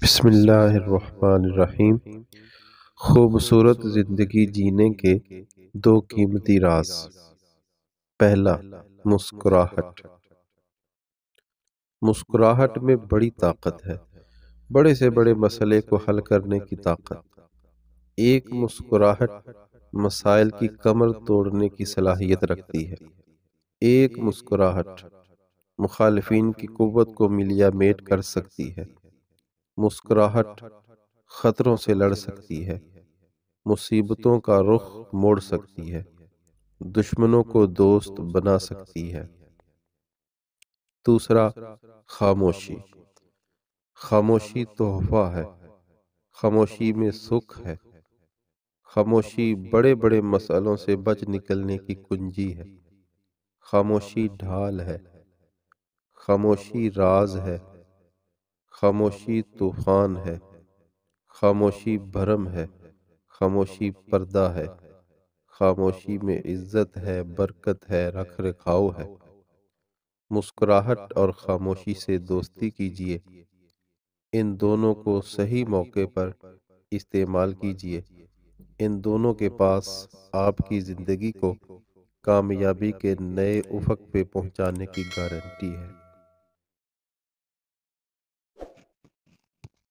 بسم اللہ الرحمن الرحیم۔ خوبصورت زندگی جینے کے دو قیمتی راز۔ پہلا، مسکراہٹ۔ مسکراہٹ میں بڑی طاقت ہے، بڑے سے بڑے مسئلے کو حل کرنے کی طاقت۔ ایک مسکراہٹ مسائل کی کمر توڑنے کی صلاحیت رکھتی ہے۔ ایک مسکراہٹ مخالفین کی قوت کو ملیا میٹ کر سکتی ہے۔ مسکراہٹ خطروں سے لڑ سکتی ہے، مصیبتوں کا رخ موڑ سکتی ہے، دشمنوں کو دوست بنا سکتی ہے۔ دوسرا، خاموشی۔ خاموشی تحفہ ہے، خاموشی میں سکھ ہے۔ خاموشی بڑے بڑے مسئلوں سے بچ نکلنے کی کنجی ہے۔ خاموشی ڈھال ہے، خاموشی راز ہے، خاموشی طوفان ہے، خاموشی بھرم ہے، خاموشی پردہ ہے۔ خاموشی میں عزت ہے، برکت ہے، رکھ رکھاؤ ہے۔ مسکراہٹ اور خاموشی سے دوستی کیجیے، ان دونوں کو صحیح موقع پر استعمال کیجیے۔ ان دونوں کے پاس آپ کی زندگی کو کامیابی کے نئے افق پہ پہنچانے کی گارنٹی ہے۔